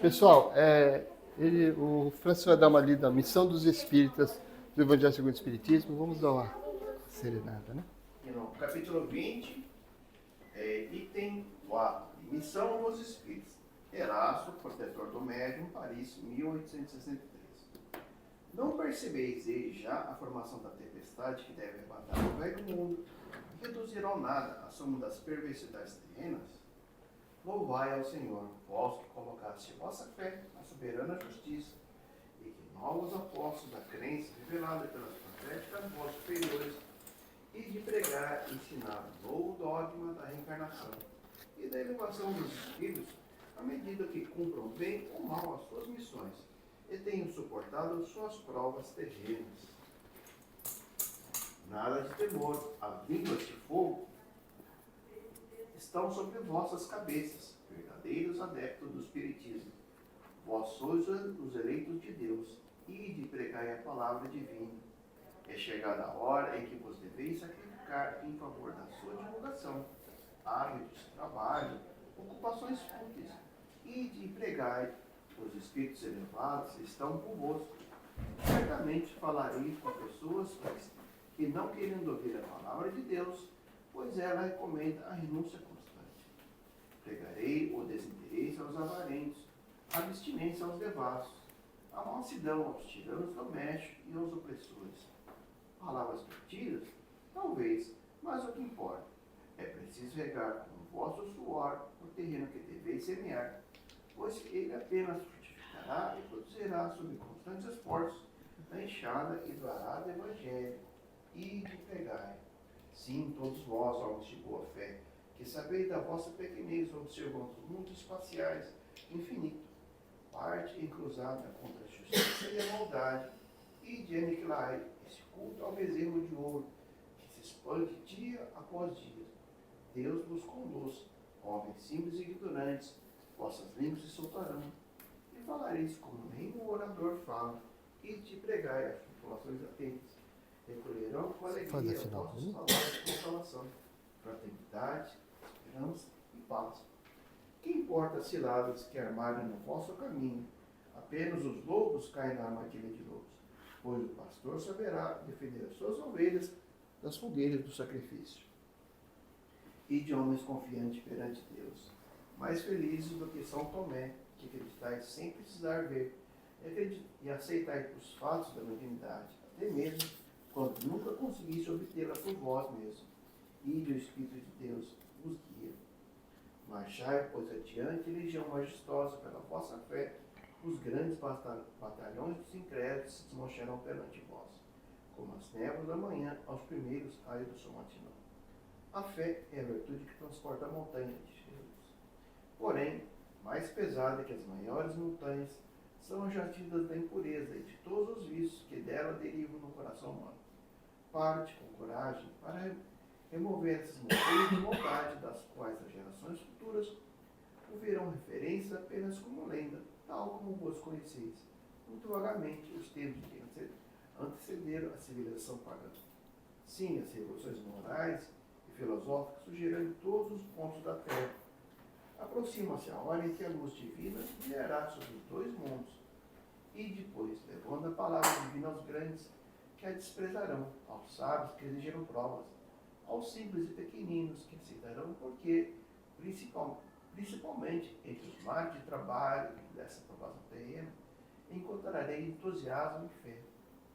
Pessoal, o Francis vai dar uma lida, a Missão dos Espíritas do Evangelho segundo o Espiritismo. Vamos dar uma serenada, né? Capítulo 20, item 4. Missão dos Espíritos. Erasto, protetor do médium, Paris, 1863. Não percebeis desde já a formação da tempestade que deve arrebatar o velho mundo e reduzir ao nada a soma das perversidades terrenas? Louvai ao Senhor, vós que colocaste vossa fé na soberana justiça, e que novos apóstolos da crença revelada pelas proféticas vós superiores, e de pregar e ensinar o novo dogma da reencarnação e da elevação dos espíritos, à medida que cumpram bem ou mal as suas missões, e tenham suportado suas provas terrenas. Nada de temor, as línguas de fogo estão sobre vossas cabeças, verdadeiros adeptos do Espiritismo. Vós sois os eleitos de Deus, e de pregai a palavra divina. É chegada a hora em que vos deveis sacrificar em favor da sua divulgação, hábitos, trabalho, ocupações fúteis, e de pregai. Os espíritos elevados estão convosco. Certamente falareis com pessoas que, não querendo ouvir a palavra de Deus, pois ela recomenda a renúncia constante. Pregarei o desinteresse aos avarentos, a abstinência aos devassos, a mansidão aos tiranos domésticos e aos opressores. Palavras mentiras? Talvez, mas o que importa? É preciso regar com o vosso suor o terreno que deveis semear, pois ele apenas frutificará e produzirá sob constantes esforços da enxada e do arado evangelho, e de pregai. Sim, todos vós, homens de boa fé, que sabeis da vossa pequenez observando os mundos espaciais infinito, parte encruzada contra a justiça e a maldade, e de aniquilar esse culto ao bezerro de ouro, que se expande dia após dia. Deus vos conduz, homens simples e ignorantes, vossas línguas se soltarão, e falareis como nenhum orador fala, e te pregai as populações atentas. Recolherão com alegria vossos palavras de consolação, fraternidade, esperança e paz. Que importa as ciladas que armarem no vosso caminho? Apenas os lobos caem na armadilha de lobos, pois o pastor saberá defender as suas ovelhas das fogueiras do sacrifício. E de homens confiantes perante Deus, mais felizes do que São Tomé, que acreditais sem precisar ver, e aceitai os fatos da mediunidade, até mesmo quando nunca conseguisse obtê-la por vós mesmos, e o Espírito de Deus vos guia. Marchai, pois, adiante, legião majestosa, pela vossa fé, os grandes batalhões dos incrédulos se desmancharão perante vós, como as névoas da manhã aos primeiros raios do sol matinal. A fé é a virtude que transporta a montanha de Jesus. Porém, mais pesada que as maiores montanhas são as jazidras da impureza e de todos os vícios que dela derivam no coração humano. Parte com coragem para remover essas montanhas de maldade, das quais as gerações futuras ouvirão referência apenas como lenda, tal como vos conheceis, muito vagamente, os tempos que antecederam a civilização pagã. Sim, as revoluções morais e filosóficas surgirão em todos os pontos da terra. Aproxima-se a hora em que a luz divina brilhará sobre os dois mundos, e depois, levando a palavra divina aos grandes, que a desprezarão, aos sábios que exigiram provas, aos simples e pequeninos que aceitarão porque, principalmente entre os mares de trabalho dessa provação terrena, encontrarei entusiasmo e fé.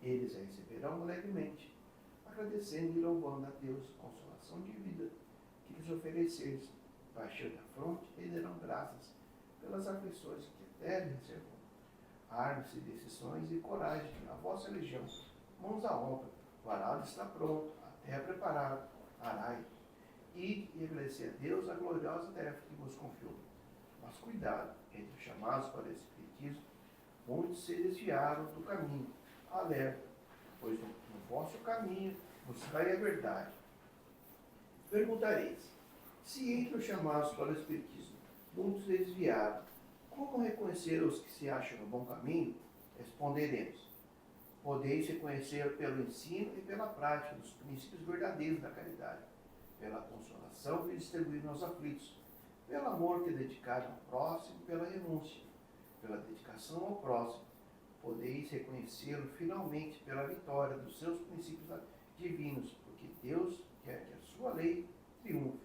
Eles a receberão alegremente, agradecendo e louvando a Deus consolação de vida que lhes ofereceres, baixando a fronte e darão graças pelas aflições que a terra reservou. Arme-se de decisões e coragem, a vossa legião, mãos à obra, o arado está pronto, a terra preparada, arai, e agradecer a Deus a gloriosa tarefa que vos confiou. Mas cuidado, entre os chamados para o Espiritismo, muitos se desviaram do caminho. Alerta, pois no vosso caminho buscai a verdade. Perguntareis, se entre os chamados para o Espiritismo, muitos se desviaram, como reconhecer os que se acham no bom caminho? Responderemos, podeis reconhecer pelo ensino e pela prática dos princípios verdadeiros da caridade, pela consolação que distribuíram aos aflitos, pelo amor que dedicaram ao próximo, pela renúncia, pela dedicação ao próximo, podeis reconhecê-lo finalmente pela vitória dos seus princípios divinos, porque Deus quer que a sua lei triunfe.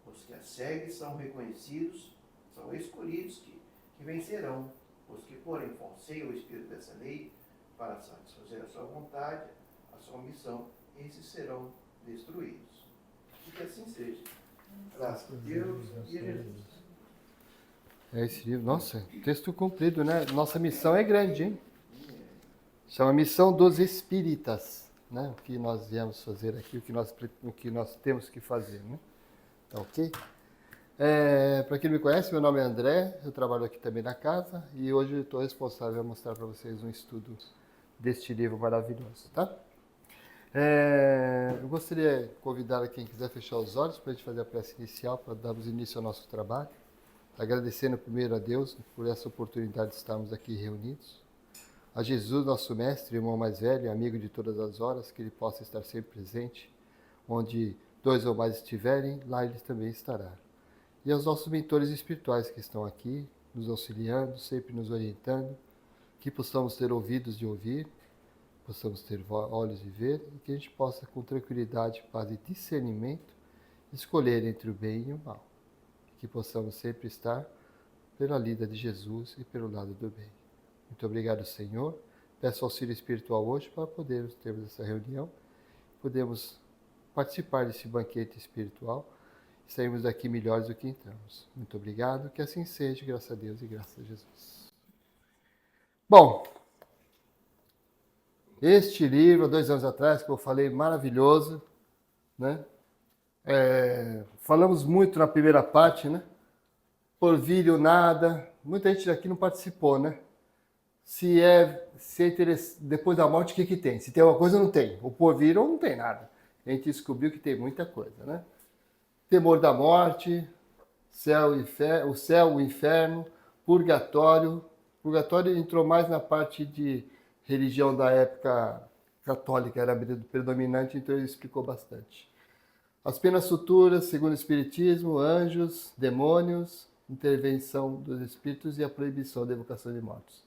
Os que a seguem são reconhecidos, são escolhidos que vencerão. Os que, porém, falseiam o espírito dessa lei para satisfazer a sua vontade, a sua missão, esses serão destruídos. E que assim seja. Graças a Deus e a Jesus. É esse livro. Nossa, texto comprido, né? Nossa missão é grande, hein? Chama Missão dos Espíritas, né? O que nós viemos fazer aqui, o que nós temos que fazer, né? Tá ok? Para quem não me conhece, meu nome é André, eu trabalho aqui também na casa e hoje eu estou responsável a mostrar para vocês um estudo deste livro maravilhoso, tá? Eu gostaria de convidar quem quiser fechar os olhos para a gente fazer a prece inicial, para darmos início ao nosso trabalho. Agradecendo primeiro a Deus por essa oportunidade de estarmos aqui reunidos. A Jesus, nosso mestre, irmão mais velho, amigo de todas as horas, que ele possa estar sempre presente. Onde dois ou mais estiverem, lá ele também estará. E aos nossos mentores espirituais que estão aqui, nos auxiliando, sempre nos orientando, que possamos ter ouvidos de ouvir, possamos ter olhos de ver, e que a gente possa, com tranquilidade, paz e discernimento, escolher entre o bem e o mal. Que possamos sempre estar pela lida de Jesus e pelo lado do bem. Muito obrigado, Senhor. Peço auxílio espiritual hoje para podermos termos essa reunião, podemos participar desse banquete espiritual e sairmos daqui melhores do que entramos. Muito obrigado, que assim seja, graças a Deus e graças a Jesus. Bom, este livro, 2 anos atrás, que eu falei, maravilhoso, né? Falamos muito na primeira parte, né? Porvíreo, nada. Muita gente aqui não participou, né? Se é depois da morte, o que tem? Se tem alguma coisa, não tem. O porvíreo não tem nada. A gente descobriu que tem muita coisa, né? Temor da morte, o céu, o inferno, purgatório. Purgatório entrou mais na parte de religião da época católica, era predominante, então ele explicou bastante. As penas futuras, segundo o Espiritismo, anjos, demônios, intervenção dos espíritos e a proibição da evocação de mortos.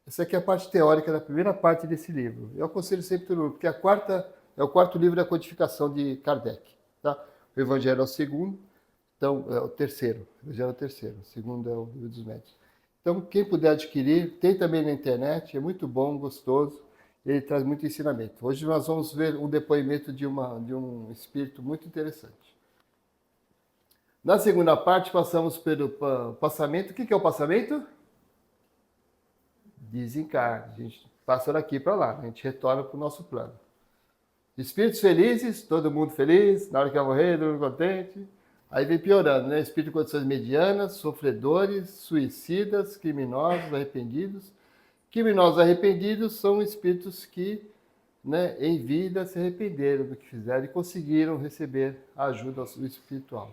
Essa aqui é a parte teórica da primeira parte desse livro. Eu aconselho sempre todo mundo, porque é o quarto livro da codificação de Kardec. Tá? O Evangelho é o segundo, então é o terceiro. O Evangelho é o terceiro, o segundo é o Livro dos Médiuns. Então, quem puder adquirir, tem também na internet, é muito bom, gostoso. Ele traz muito ensinamento. Hoje nós vamos ver um depoimento de um espírito muito interessante. Na segunda parte, passamos pelo passamento. O que é o passamento? Desencarne. A gente passa daqui para lá, a gente retorna para o nosso plano. Espíritos felizes, todo mundo feliz, na hora que vai morrer, todo mundo contente. Aí vem piorando, né? Espírito de condições medianas, sofredores, suicidas, criminosos, arrependidos. Criminosos arrependidos são espíritos que, né, em vida se arrependeram do que fizeram e conseguiram receber a ajuda espiritual.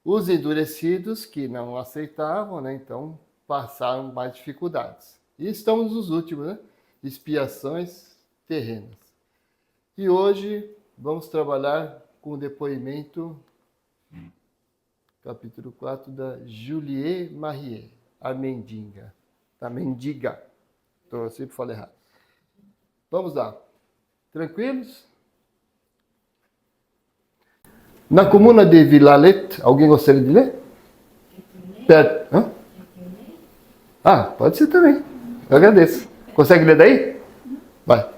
Os endurecidos, que não aceitavam, né, então passaram mais dificuldades. E estamos nos últimos, né? Expiações terrenas. E hoje vamos trabalhar com o depoimento, capítulo 4, da Julie Marier, a mendiga. A mendiga. Então, eu sempre falo errado. Vamos lá. Tranquilos? Na comuna de Villalet, alguém gostaria de ler? Perto. Hã? Ah, pode ser também. Eu agradeço. Consegue ler daí? Vai.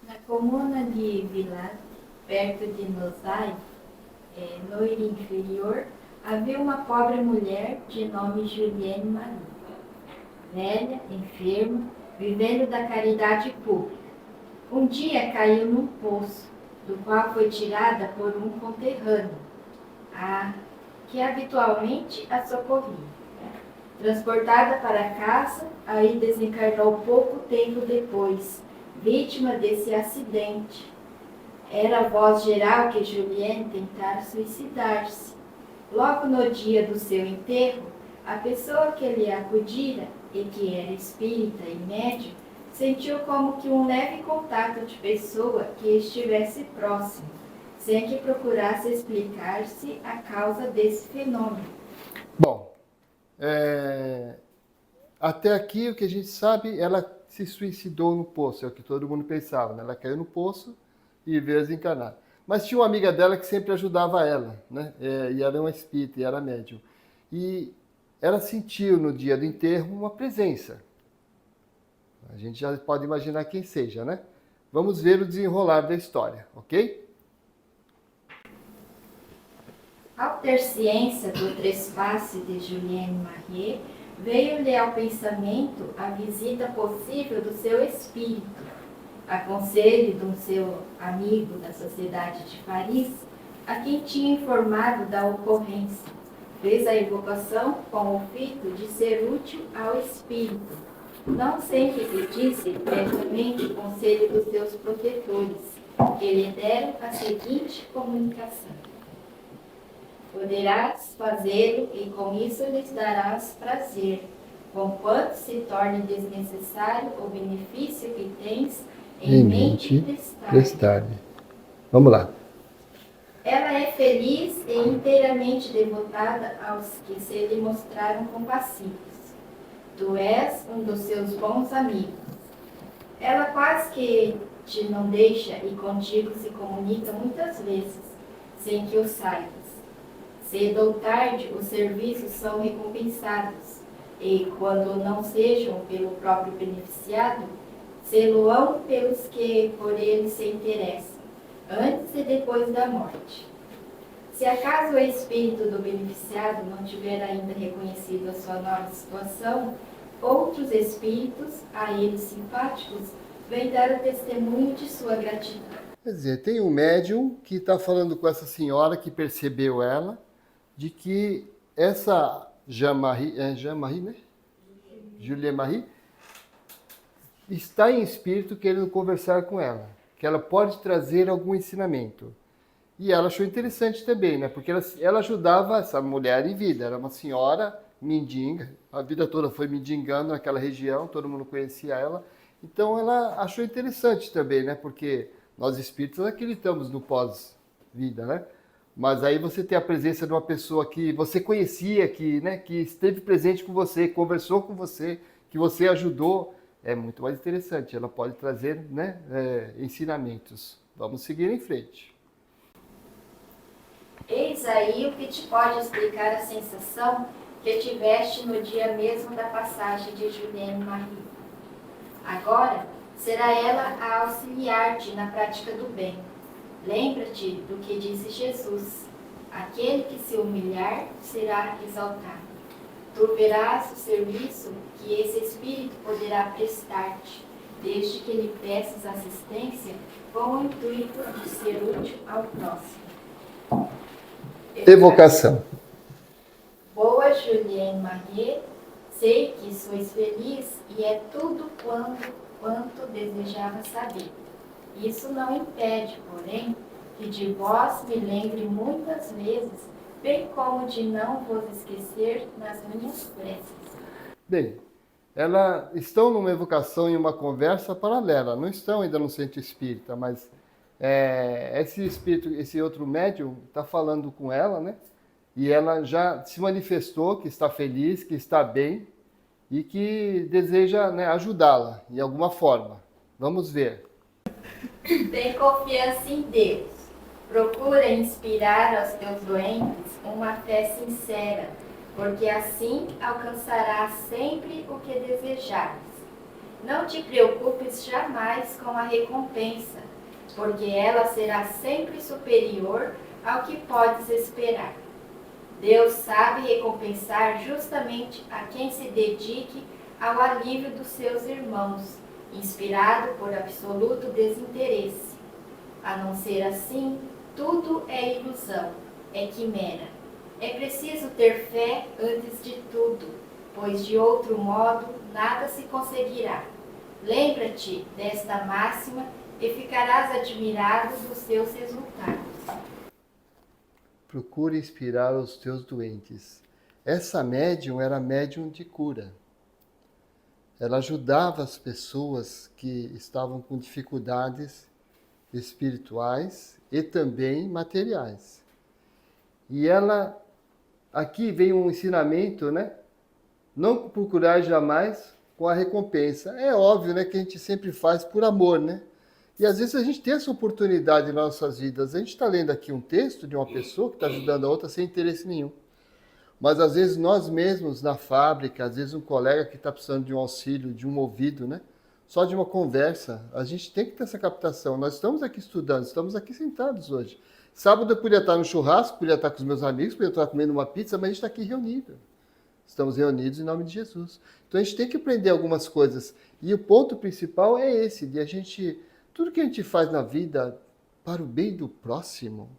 Na comuna de Villalet, perto de Nozay, no Iri Inferior, havia uma pobre mulher de nome Julienne Marie. Velha, enferma, vivendo da caridade pública. Um dia caiu num poço, do qual foi tirada por um conterrâneo, que habitualmente a socorria. Transportada para casa, aí desencarnou pouco tempo depois, vítima desse acidente. Era a voz geral que Julienne tentara suicidar-se. Logo no dia do seu enterro, a pessoa que lhe acudira, e que era espírita e médium, sentiu como que um leve contato de pessoa que estivesse próximo, sem que procurasse explicar-se a causa desse fenômeno. Bom, até aqui, o que a gente sabe, ela se suicidou no poço, é o que todo mundo pensava, né? Ela caiu no poço e veio a desencarnar. Mas tinha uma amiga dela que sempre ajudava ela, né? E ela é uma espírita, e era médium. E ela sentiu no dia do enterro uma presença. A gente já pode imaginar quem seja, né? Vamos ver o desenrolar da história, ok? Ao ter ciência do trespasse de Julienne Marie, veio-lhe ao pensamento a visita possível do seu espírito. A conselho de um seu amigo da Sociedade de Paris, a quem tinha informado da ocorrência, fez a invocação com o fito de ser útil ao espírito, não sem que pedisse previamente o conselho dos seus protetores, que lhe deram a seguinte comunicação: poderás fazê-lo e com isso lhes darás prazer, conquanto se torne desnecessário o benefício que tens em mente prestar. Vamos lá. Ela é feliz e inteiramente devotada aos que se lhe mostraram compassivos. Tu és um dos seus bons amigos. Ela quase que te não deixa e contigo se comunica muitas vezes, sem que o saibas. Cedo ou tarde, os serviços são recompensados, e, quando não sejam pelo próprio beneficiado, sê-lo-ão pelos que por ele se interessam, antes e depois da morte. Se acaso o espírito do beneficiado não tiver ainda reconhecido a sua nova situação, outros espíritos, a ele simpáticos, vêm dar o testemunho de sua gratidão. Quer dizer, tem um médium que está falando com essa senhora que percebeu ela, de que essa Jean-Marie, né? Julienne Marie, está em espírito querendo conversar com ela, que ela pode trazer algum ensinamento. E ela achou interessante também, né? Porque ela ajudava essa mulher em vida, era uma senhora mendiga, a vida toda foi mendigando naquela região, todo mundo conhecia ela. Então ela achou interessante também, né? Porque nós espíritos acreditamos no pós-vida, né? Mas aí você tem a presença de uma pessoa que você conhecia, que, né, que esteve presente com você, conversou com você, que você ajudou, é muito mais interessante. Ela pode trazer, né, ensinamentos. Vamos seguir em frente. Eis aí o que te pode explicar a sensação que tiveste no dia mesmo da passagem de Julienne Marie. Agora, será ela a auxiliar-te na prática do bem. Lembra-te do que disse Jesus: aquele que se humilhar será exaltado. Tu verás o serviço que esse Espírito poderá prestar-te, desde que lhe peças assistência com o intuito de ser útil ao próximo. Evocação. Boa Julienne Marie, sei que sois feliz e é tudo quanto desejava saber. Isso não impede, porém, que de vós me lembre muitas vezes, bem como de não vos esquecer nas minhas preces. Bem, elas estão numa evocação e uma conversa paralela, não estão ainda no centro espírita, mas esse espírito, esse outro médium está falando com ela, né? E ela já se manifestou que está feliz, que está bem e que deseja, né, ajudá-la de alguma forma. Vamos ver. Tem confiança em Deus. Procura inspirar aos teus doentes uma fé sincera, porque assim alcançarás sempre o que desejares. Não te preocupes jamais com a recompensa, porque ela será sempre superior ao que podes esperar. Deus sabe recompensar justamente a quem se dedique ao alívio dos seus irmãos, inspirado por absoluto desinteresse. A não ser assim, tudo é ilusão, é quimera. É preciso ter fé antes de tudo, pois de outro modo nada se conseguirá. Lembra-te desta máxima e ficarás admirado dos seus resultados. Procure inspirar os teus doentes. Essa médium era médium de cura. Ela ajudava as pessoas que estavam com dificuldades espirituais e também materiais. E ela, aqui vem um ensinamento, né? Não procurar jamais com a recompensa. É óbvio, né, que a gente sempre faz por amor, né? E às vezes a gente tem essa oportunidade nas nossas vidas. A gente está lendo aqui um texto de uma pessoa que está ajudando a outra sem interesse nenhum. Mas às vezes nós mesmos na fábrica, às vezes um colega que está precisando de um auxílio, de um ouvido, né? Só de uma conversa, a gente tem que ter essa captação. Nós estamos aqui estudando, estamos aqui sentados hoje. Sábado eu podia estar no churrasco, podia estar com os meus amigos, podia estar comendo uma pizza, mas a gente está aqui reunido. Estamos reunidos em nome de Jesus. Então a gente tem que aprender algumas coisas. E o ponto principal é esse, de a gente, tudo que a gente faz na vida para o bem do próximo,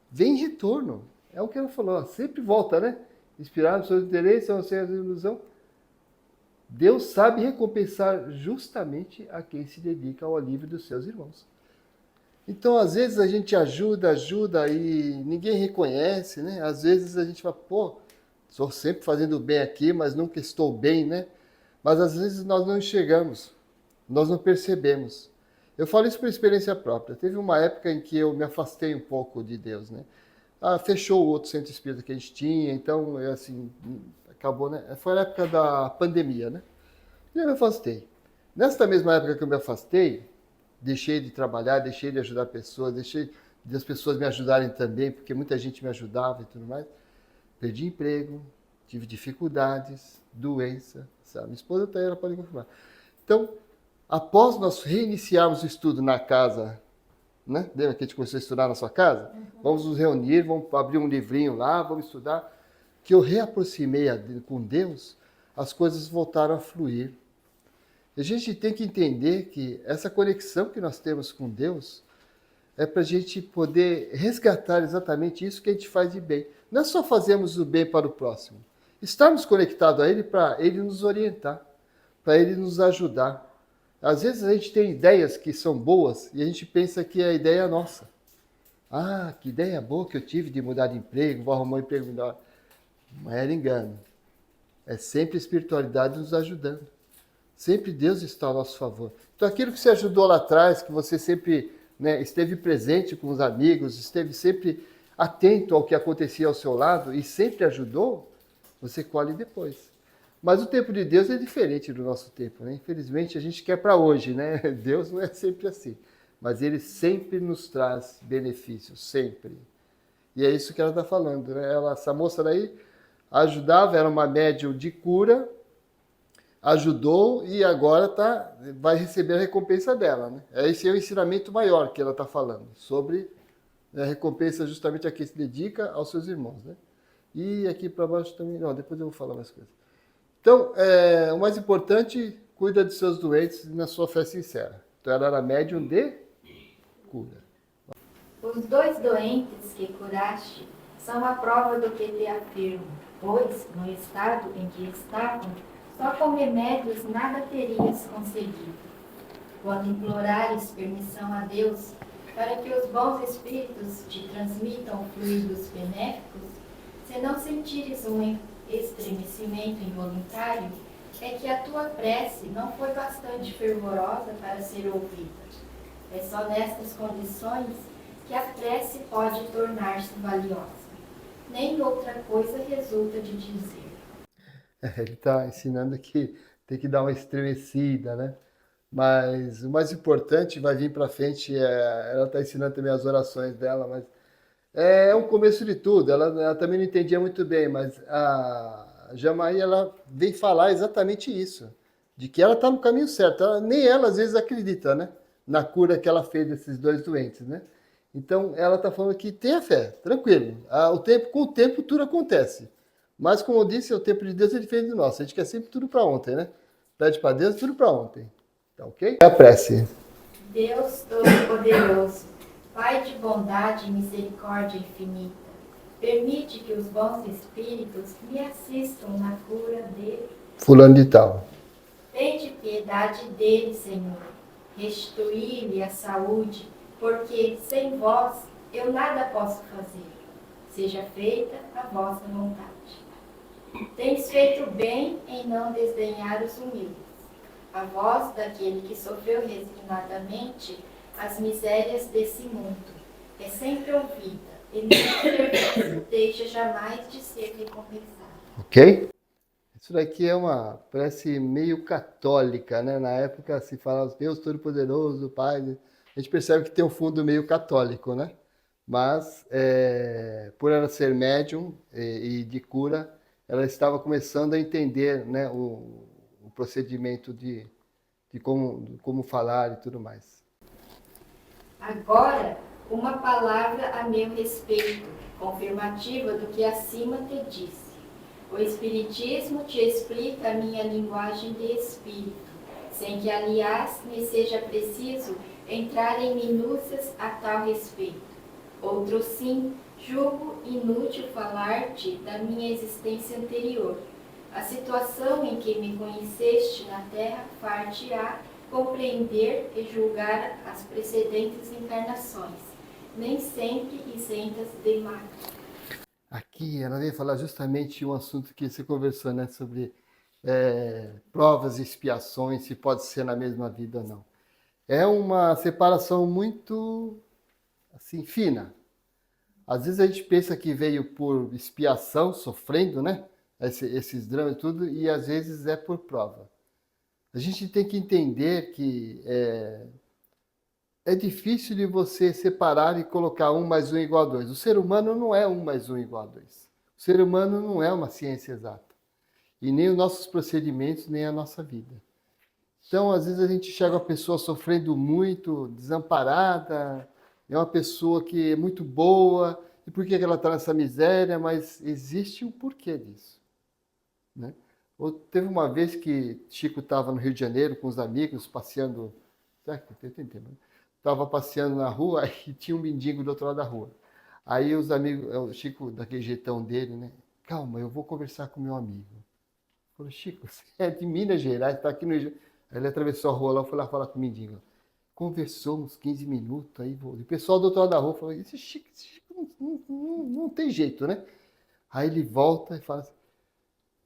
vem em retorno. É o que ela falou, ó, sempre volta, né? Inspirar nos seus interesses, não ser a ilusão. Deus sabe recompensar justamente a quem se dedica ao alívio dos seus irmãos. Então, às vezes a gente ajuda e ninguém reconhece, né? Às vezes a gente fala, pô, estou sempre fazendo bem aqui, mas nunca estou bem, né? Mas às vezes nós não enxergamos, nós não percebemos. Eu falo isso por experiência própria. Teve uma época em que eu me afastei um pouco de Deus, né? Fechou o outro centro espírita que a gente tinha, então, assim, acabou, né? Foi na época da pandemia, né? E eu me afastei. Nesta mesma época que eu me afastei, deixei de trabalhar, deixei de ajudar pessoas, deixei de as pessoas me ajudarem também, porque muita gente me ajudava e tudo mais. Perdi emprego, tive dificuldades, doença, sabe? Minha esposa até ela pode confirmar. Então, após nós reiniciarmos o estudo na casa, né? Lembra que a gente começou a estudar na sua casa? Vamos nos reunir, vamos abrir um livrinho lá, vamos estudar. Que eu reaproximei com Deus, as coisas voltaram a fluir. A gente tem que entender que essa conexão que nós temos com Deus é para a gente poder resgatar exatamente isso que a gente faz de bem. Não é só fazermos o bem para o próximo. Estarmos conectados a Ele para Ele nos orientar, para Ele nos ajudar. Às vezes a gente tem ideias que são boas e a gente pensa que a ideia é nossa. Ah, que ideia boa que eu tive de mudar de emprego, vou arrumar um emprego melhor. Não era engano. É sempre a espiritualidade nos ajudando. Sempre Deus está ao nosso favor. Então aquilo que você ajudou lá atrás, que você sempre, né, esteve presente com os amigos, esteve sempre atento ao que acontecia ao seu lado e sempre ajudou, você colhe depois. Mas o tempo de Deus é diferente do nosso tempo, né? Infelizmente a gente quer para hoje, né? Deus não é sempre assim. Mas Ele sempre nos traz benefícios, sempre. E é isso que ela está falando, né? Essa moça daí ajudava, era uma médium de cura, ajudou e agora vai receber a recompensa dela, né? Esse é o ensinamento maior que ela está falando, sobre a recompensa justamente a quem se dedica aos seus irmãos, né? E aqui para baixo também, não, depois eu vou falar mais coisas. Então, o mais importante, cuida de seus doentes na sua fé sincera. Então, ela era médium de cura. Os 2 doentes que curaste são a prova do que te afirmo, pois, no estado em que estavam, só com remédios nada terias conseguido. Quando implorares permissão a Deus para que os bons espíritos te transmitam fluidos benéficos, se não sentires um estremecimento involuntário, é que a tua prece não foi bastante fervorosa para ser ouvida. É só nestas condições que a prece pode tornar-se valiosa. Nem outra coisa resulta de dizer. Ele está ensinando que tem que dar uma estremecida, né? Mas o mais importante vai vir para frente, ela está ensinando também as orações dela, mas é um começo de tudo. Ela também não entendia muito bem, mas a Jamaí, ela vem falar exatamente isso, de que ela está no caminho certo. Nem ela às vezes acredita, né? Na cura que ela fez desses 2 doentes, né? Então ela está falando que tenha fé, tranquilo. Com o tempo tudo acontece. Mas como eu disse, o tempo de Deus é diferente do nosso. A gente quer sempre tudo para ontem, né? Pede para Deus tudo para ontem. Tá ok? É a prece. Deus Todo-Poderoso, Pai de bondade e misericórdia infinita, permite que os bons espíritos me assistam na cura de Fulano de tal. Tende piedade dele, Senhor. Restituir-lhe a saúde, porque sem vós eu nada posso fazer. Seja feita a vossa vontade. Tens feito bem em não desdenhar os humildes. A voz daquele que sofreu resignadamente as misérias desse mundo é sempre ouvida e não deixa jamais de ser recompensada. Ok? Isso daqui parece meio católica, né? Na época se falava Deus Todo-Poderoso, Pai. A gente percebe que tem um fundo meio católico, né? Mas, por ela ser médium e de cura, ela estava começando a entender, né, o procedimento de como falar e tudo mais. Agora, uma palavra a meu respeito, confirmativa do que acima te disse. O Espiritismo te explica a minha linguagem de espírito, sem que, aliás, me seja preciso entrar em minúcias a tal respeito. Outro sim, julgo inútil falar-te da minha existência anterior. A situação em que me conheceste na terra far-te-á compreender e julgar as precedentes encarnações, nem sempre isentas de mácula. Aqui ela veio falar justamente um assunto que você conversou, né, sobre provas e expiações, se pode ser na mesma vida ou não. É uma separação muito assim fina. Às vezes a gente pensa que veio por expiação, sofrendo, né, esses dramas e tudo, e às vezes é por prova. A gente tem que entender que é difícil de você separar e colocar 1 mais 1 igual a 2. O ser humano não é 1 mais 1 igual a 2. O ser humano não é uma ciência exata. E nem os nossos procedimentos, nem a nossa vida. Então, às vezes a gente chega a pessoa sofrendo muito, desamparada, é uma pessoa que é muito boa, e por que ela está nessa miséria? Mas existe um porquê disso, né? Teve uma vez que Chico estava no Rio de Janeiro com os amigos, passeando, estava passeando na rua e tinha um mendigo do outro lado da rua. Aí os amigos, o Chico, daquele jeitão dele, né? Calma, eu vou conversar com meu amigo. Falou, Chico, você é de Minas Gerais, está aqui no Rio. Aí ele atravessou a rua lá, foi lá falar com o mendigo. Conversou uns 15 minutos, aí o pessoal do outro lado da rua falou, esse Chico não tem jeito, né? Aí ele volta e fala assim,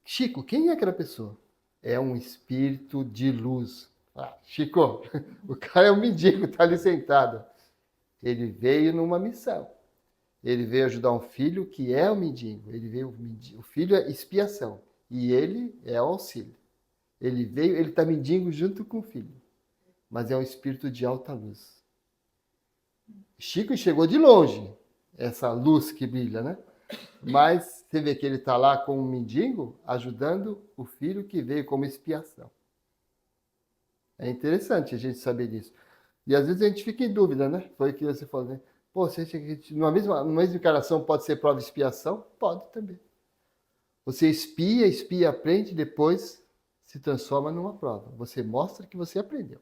Chico, quem é aquela pessoa? É um espírito de luz. Ah, Chico, o cara é um mendigo, tá ali sentado. Ele veio numa missão. Ele veio ajudar um filho que é um mendigo. O filho é expiação e ele é o auxílio. Ele está mendigo junto com o filho, mas é um espírito de alta luz. Chico chegou de longe, essa luz que brilha, né? Mas você vê que ele está lá com um mendigo, ajudando o filho que veio como expiação. É interessante a gente saber disso. E às vezes a gente fica em dúvida, né? Foi o que você falou, né? Pô, você acha que numa mesma encarnação pode ser prova de expiação? Pode também. Você expia, aprende, depois se transforma numa prova. Você mostra que você aprendeu.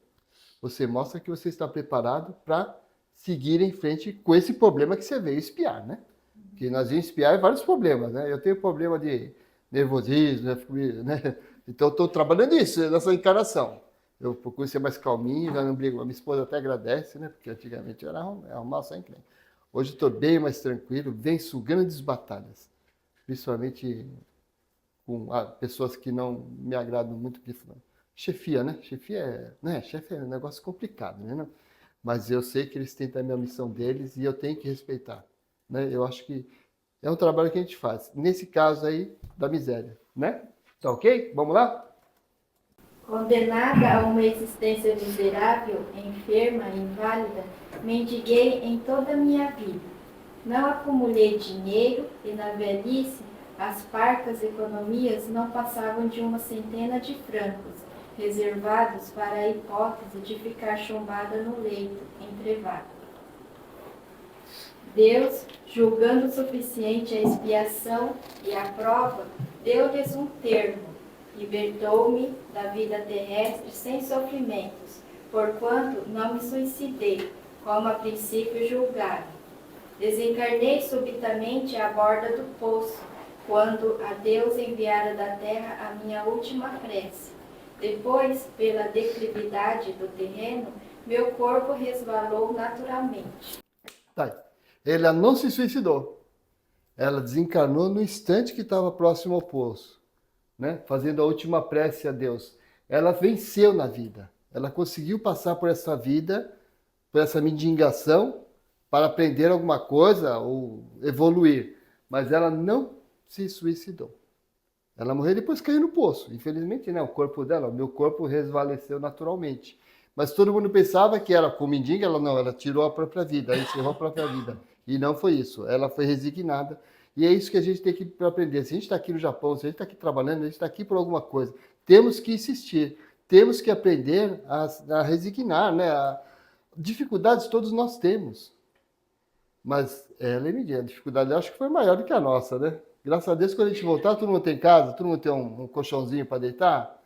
Você mostra que você está preparado para seguir em frente com esse problema que você veio espiar, né? Que nós vimos espiar vários problemas, né? Eu tenho problema de nervosismo, né? Então eu estou trabalhando isso nessa encarnação. Eu procuro ser mais calminho, já não brigo. A minha esposa até agradece, né? Porque antigamente eu era arrumar só encrenca. Hoje eu estou bem mais tranquilo, venço grandes batalhas. Principalmente com pessoas que não me agradam muito. Chefia, né? Chefe é um negócio complicado, né? Mas eu sei que eles têm também a missão deles e eu tenho que respeitar, né? Eu acho que é um trabalho que a gente faz. Nesse caso aí, da miséria, né? Tá ok? Vamos lá? Condenada a uma existência miserável, enferma e inválida, mendiguei em toda a minha vida. Não acumulei dinheiro e, na velhice, as parcas economias não passavam de uma centena de francos, reservados para a hipótese de ficar chumbada no leito, entrevado. Deus, julgando suficiente a expiação e a prova, deu-lhes um termo. Libertou-me da vida terrestre sem sofrimentos, porquanto não me suicidei, como a princípio julgava. Desencarnei subitamente à borda do poço, quando a Deus enviara da terra a minha última prece. Depois, pela declividade do terreno, meu corpo resvalou naturalmente. Tá. Ela não se suicidou. Ela desencarnou no instante que estava próximo ao poço, né? Fazendo a última prece a Deus. Ela venceu na vida. Ela conseguiu passar por essa vida, por essa mendigação, para aprender alguma coisa ou evoluir. Mas ela não se suicidou. Ela morreu e depois caiu no poço. Infelizmente, né? O corpo dela, o meu corpo resvaleceu naturalmente. Mas todo mundo pensava que ela, com mendiga, ela não, ela tirou a própria vida, ela encerrou a própria vida. E não foi isso. Ela foi resignada. E é isso que a gente tem que aprender. Se a gente está aqui no Japão, se a gente está aqui trabalhando, a gente está aqui por alguma coisa. Temos que insistir. Temos que aprender a resignar, né? Dificuldades todos nós temos. Mas ela, a dificuldade eu acho que foi maior do que a nossa, né? Graças a Deus, quando a gente voltar, todo mundo tem casa, todo mundo tem um colchãozinho para deitar.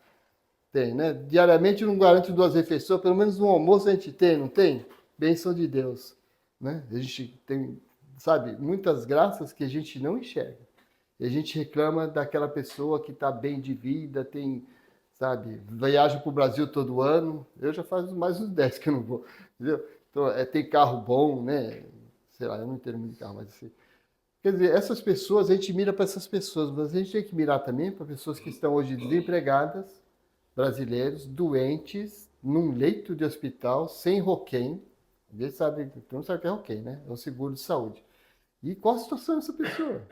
Tem, né? Diariamente não garante 2 refeições, pelo menos um almoço a gente tem, não tem? Bênção de Deus, né? A gente tem, sabe, muitas graças que a gente não enxerga. E a gente reclama daquela pessoa que está bem de vida, tem, sabe, viaja para o Brasil todo ano. Eu já faz mais uns 10 que eu não vou, entendeu? Então, tem carro bom, né? Sei lá, eu não entendo muito de carro, mas assim. Quer dizer, essas pessoas, a gente mira para essas pessoas, mas a gente tem que mirar também para pessoas que estão hoje desempregadas, brasileiros, doentes, num leito de hospital, sem Roquem. Ninguém sabe, todo mundo sabe o que é Roquem, né? É um seguro de saúde. E qual a situação dessa pessoa?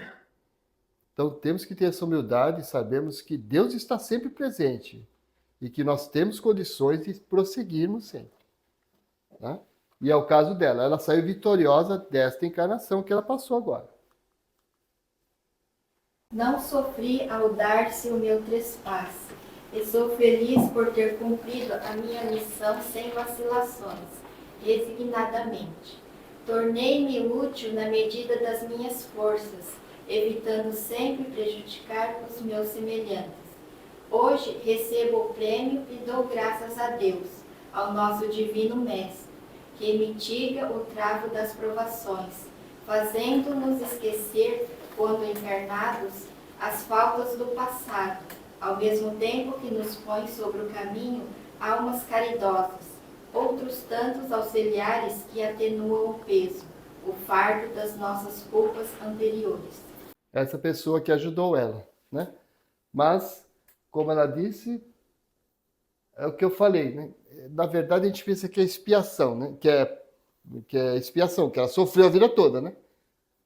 Então temos que ter essa humildade e sabemos que Deus está sempre presente e que nós temos condições de prosseguirmos sempre. Tá? E é o caso dela. Ela saiu vitoriosa desta encarnação que ela passou agora. Não sofri ao dar-se o meu trespasse, e sou feliz por ter cumprido a minha missão sem vacilações, resignadamente. Tornei-me útil na medida das minhas forças, evitando sempre prejudicar os meus semelhantes. Hoje recebo o prêmio e dou graças a Deus, ao nosso Divino Mestre, que mitiga o travo das provações, fazendo-nos esquecer, quando encarnados, as faltas do passado, ao mesmo tempo que nos põe sobre o caminho almas caridosas, outros tantos auxiliares que atenuam o peso, o fardo das nossas culpas anteriores. Essa pessoa que ajudou ela, né? Mas, como ela disse, é o que eu falei, né? Na verdade, a gente pensa que é expiação, né? Que é expiação, que ela sofreu a vida toda, né?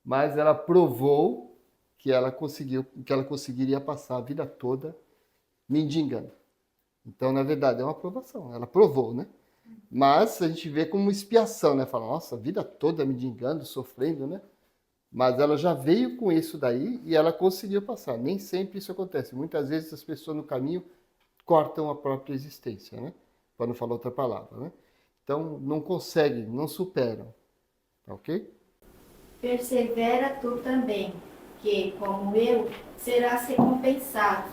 Mas ela provou que ela conseguiria passar a vida toda mendigando. Então, na verdade, é uma provação. Ela provou, né? Mas a gente vê como expiação, né? Fala, nossa, a vida toda mendigando, sofrendo, né? Mas ela já veio com isso daí e ela conseguiu passar. Nem sempre isso acontece. Muitas vezes as pessoas no caminho cortam a própria existência, né? Para não falar outra palavra, né? Então, não conseguem, não superam. Tá ok? Persevera tu também, que, como eu, serás recompensado.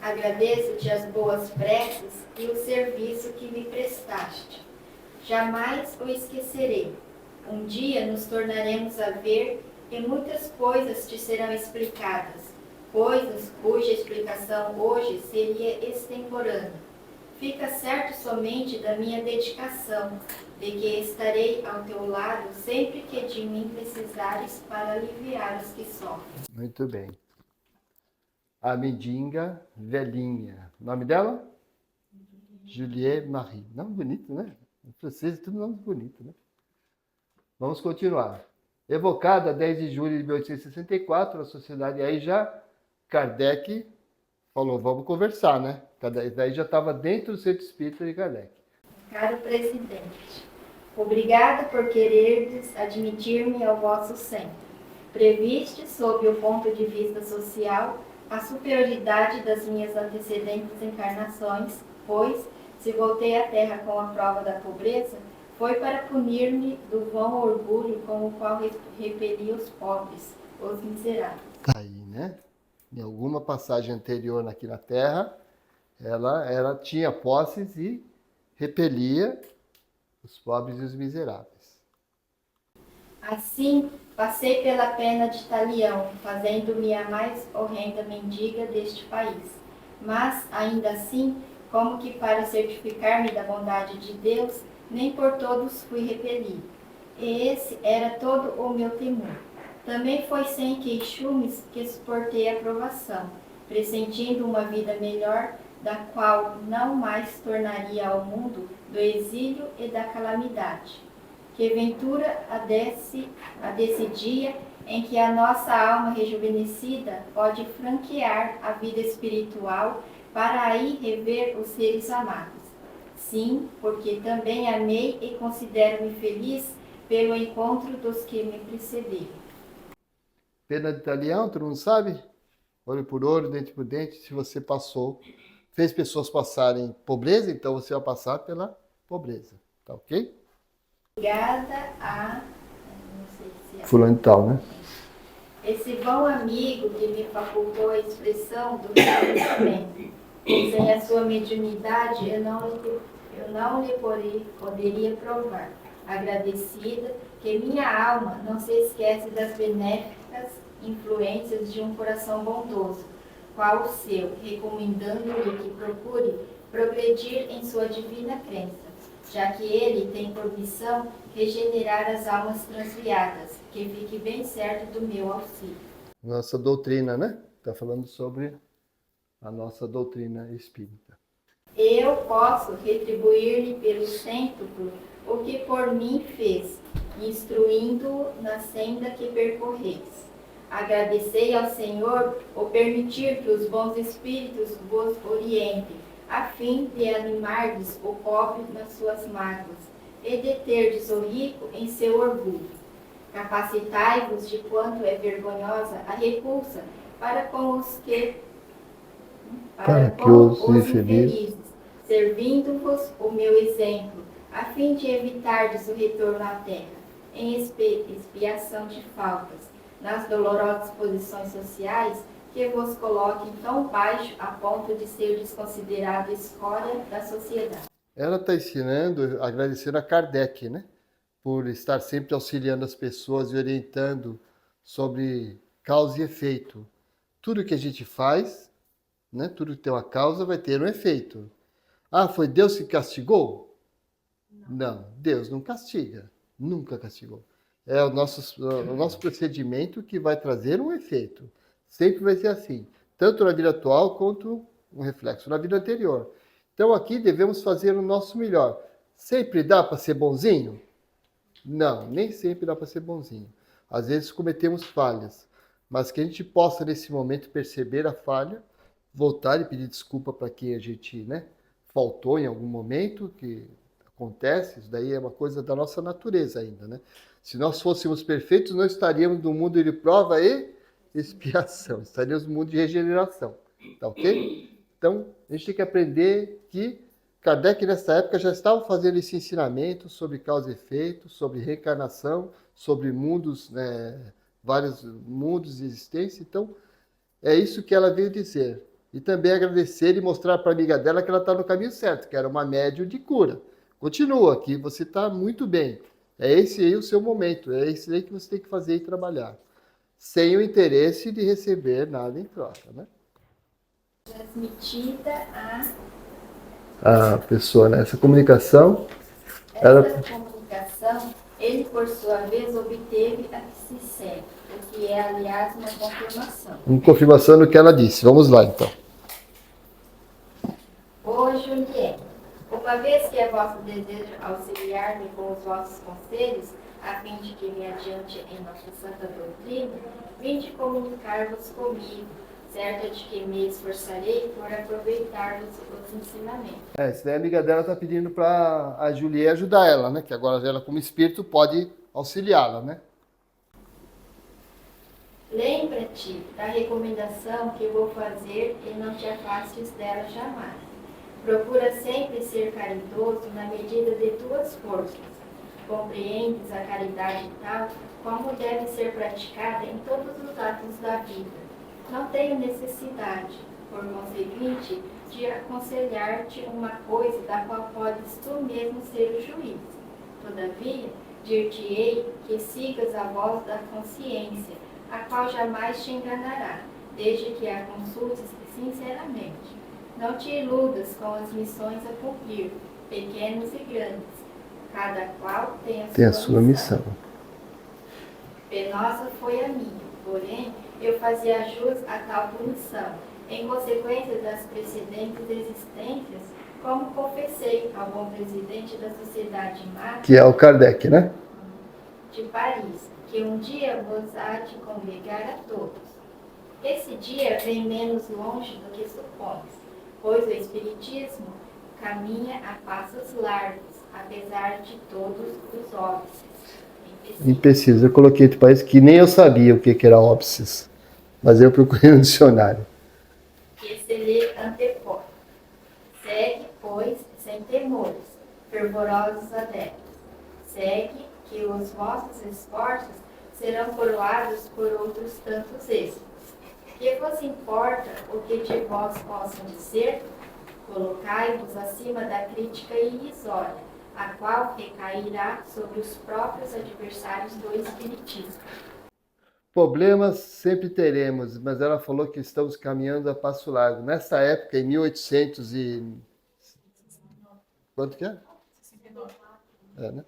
Agradeço-te as boas preces e o serviço que me prestaste. Jamais o esquecerei. Um dia nos tornaremos a ver e muitas coisas te serão explicadas, coisas cuja explicação hoje seria extemporânea. Fica certo somente da minha dedicação, de que estarei ao teu lado sempre que de mim precisares para aliviar os que sofrem. Muito bem. A mendiga velhinha. O nome dela? Juliette Marie. Nome bonito, né? Em francês, tudo nome bonito, né? Vamos continuar. Evocada 10 de julho de 1864, a sociedade aí já, Kardec falou, vamos conversar, né? Daí já estava dentro do centro espírita de Kardec. Caro presidente, obrigada por quererdes admitir-me ao vosso centro. Previste, sob o ponto de vista social, a superioridade das minhas antecedentes encarnações, pois, se voltei à Terra com a prova da pobreza, foi para punir-me do vão orgulho com o qual repeli os pobres, os miseráveis. Aí, né? Em alguma passagem anterior aqui na Terra, ela tinha posses e repelia os pobres e os miseráveis. Assim, passei pela pena de talião, fazendo-me a mais horrenda mendiga deste país. Mas, ainda assim, como que para certificar-me da bondade de Deus, nem por todos fui repelido. E esse era todo o meu temor. Também foi sem queixumes que suportei a provação, pressentindo uma vida melhor, da qual não mais tornaria ao mundo do exílio e da calamidade. Que ventura a desse dia em que a nossa alma rejuvenescida pode franquear a vida espiritual para aí rever os seres amados. Sim, porque também amei e considero-me feliz pelo encontro dos que me precederam. Pena de Italião, todo mundo sabe? Olho por olho, dente por dente. Se você passou, fez pessoas passarem pobreza, então você vai passar pela pobreza. Tá ok? Obrigada a... não sei se é... Fulano de tal, né? Esse bom amigo que me facultou a expressão do meu pensamento. Sem a sua mediunidade, eu não lhe poderia provar. Agradecida que minha alma não se esquece das benéficas influências de um coração bondoso, qual o seu, recomendando-lhe que procure progredir em sua divina crença, já que ele tem por missão regenerar as almas transviadas, que fique bem certo do meu auxílio. Nossa doutrina, né? Está falando sobre a nossa doutrina espírita. Eu posso retribuir-lhe pelo cêntuplo o que por mim fez, instruindo-o na senda que percorreis. Agradecei ao Senhor o permitir que os bons espíritos vos orientem, a fim de animardes o pobre nas suas mágoas e deterdes o rico em seu orgulho. Capacitai-vos de quanto é vergonhosa a repulsa para com os infelizes, servindo-vos o meu exemplo, a fim de evitardes o retorno à terra, em expiação de faltas, nas dolorosas posições sociais que vos coloquem tão baixo a ponto de ser desconsiderado escória da sociedade. Ela está ensinando, agradecendo a Kardec, né? Por estar sempre auxiliando as pessoas e orientando sobre causa e efeito. Tudo que a gente faz, né? Tudo que tem uma causa vai ter um efeito. Ah, foi Deus que castigou? Não, Deus não castiga, nunca castigou. É o nosso procedimento que vai trazer um efeito. Sempre vai ser assim, tanto na vida atual quanto um reflexo na vida anterior. Então aqui devemos fazer o nosso melhor. Sempre dá para ser bonzinho? Não, nem sempre dá para ser bonzinho. Às vezes cometemos falhas, mas que a gente possa nesse momento perceber a falha, voltar e pedir desculpa para quem a gente, né, faltou em algum momento, que acontece, isso daí é uma coisa da nossa natureza ainda, né? Se nós fôssemos perfeitos, não estaríamos no mundo de prova e expiação, estaríamos no mundo de regeneração, tá ok? Então, a gente tem que aprender que Kardec, nessa época, já estava fazendo esse ensinamento sobre causa e efeito, sobre reencarnação, sobre mundos, né, vários mundos de existência. Então, é isso que ela veio dizer. E também agradecer e mostrar para a amiga dela que ela está no caminho certo, que era uma médium de cura. Continua aqui, você está muito bem. É esse aí o seu momento, é esse aí que você tem que fazer e trabalhar. Sem o interesse de receber nada em troca, né? Transmitida a pessoa, né? Essa comunicação... comunicação, ele, por sua vez, obteve a que se segue, o que é, aliás, uma confirmação. Uma confirmação do que ela disse. Vamos lá, então. Ô Juliette, uma vez que é vosso desejo auxiliar-me com os vossos conselhos, a fim de que me adiante em nossa santa doutrina, vinde comunicar-vos comigo, certa de que me esforçarei por aproveitar-vos os ensinamentos. Isso daí a amiga dela está pedindo para a Juliette ajudar ela, né? Que agora ela, como espírito, pode auxiliá-la, né? Lembra-te da recomendação que vou fazer e não te afastes dela jamais. Procura sempre ser caridoso na medida de tuas forças. Compreendes a caridade tal como deve ser praticada em todos os atos da vida. Não tenho necessidade, por conseguinte, de aconselhar-te uma coisa da qual podes tu mesmo ser o juiz. Todavia, dir-te-ei que sigas a voz da consciência, a qual jamais te enganará, desde que a consultes sinceramente. Não te iludas com as missões a cumprir, pequenas e grandes. Cada qual tem a sua missão. Penosa foi a minha, porém, eu fazia jus a tal punição, em consequência das precedentes existências, como confessei ao bom presidente da Sociedade Mágica, que é o Kardec, né? de Paris, que um dia vos há de congregar a todos. Esse dia vem menos longe do que supões, pois o Espiritismo caminha a passos largos, apesar de todos os óbices. Empecilhos. Eu coloquei de país que nem eu sabia o que era óbices, mas eu procurei no dicionário. Que se lhe antepõe. Segue, pois, sem temores, fervorosos adeptos. Segue que os vossos esforços serão coroados por outros tantos êxitos. Que vos importa o que de vós possam dizer? Colocai-vos acima da crítica irrisória, a qual recairá sobre os próprios adversários do Espiritismo. Problemas sempre teremos, mas ela falou que estamos caminhando a passo largo. Nessa época, em 1800 e... Quanto que é? 69. Né?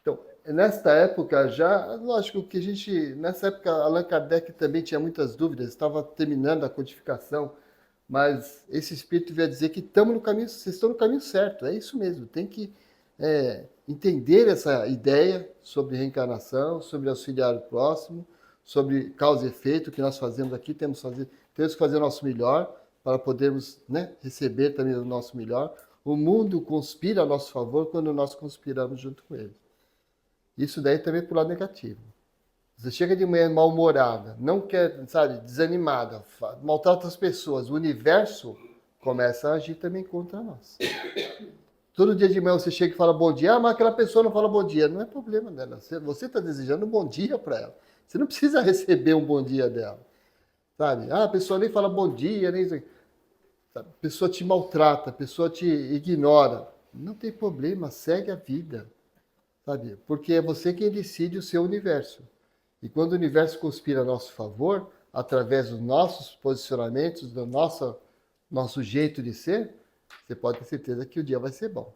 Então, nesta época já, lógico que nessa época Allan Kardec também tinha muitas dúvidas, estava terminando a codificação, mas esse espírito veio dizer que estamos no caminho, vocês estão no caminho certo, é isso mesmo, tem que entender essa ideia sobre reencarnação, sobre auxiliar o próximo, sobre causa e efeito, que nós fazemos aqui, temos que fazer o nosso melhor para podermos, né, receber também o nosso melhor. O mundo conspira a nosso favor quando nós conspiramos junto com ele. Isso daí também é pro lado negativo. Você chega de manhã mal-humorada, não quer, sabe, desanimada, maltrata as pessoas, o universo começa a agir também contra nós. Todo dia de manhã você chega e fala bom dia, mas aquela pessoa não fala bom dia. Não é problema dela. Você está desejando um bom dia para ela. Você não precisa receber um bom dia dela. Sabe? A pessoa nem fala bom dia, nem isso. A pessoa te maltrata, a pessoa te ignora. Não tem problema, segue a vida. Sabe? Porque é você quem decide o seu universo. E quando o universo conspira a nosso favor, através dos nossos posicionamentos, do nosso jeito de ser, você pode ter certeza que o dia vai ser bom.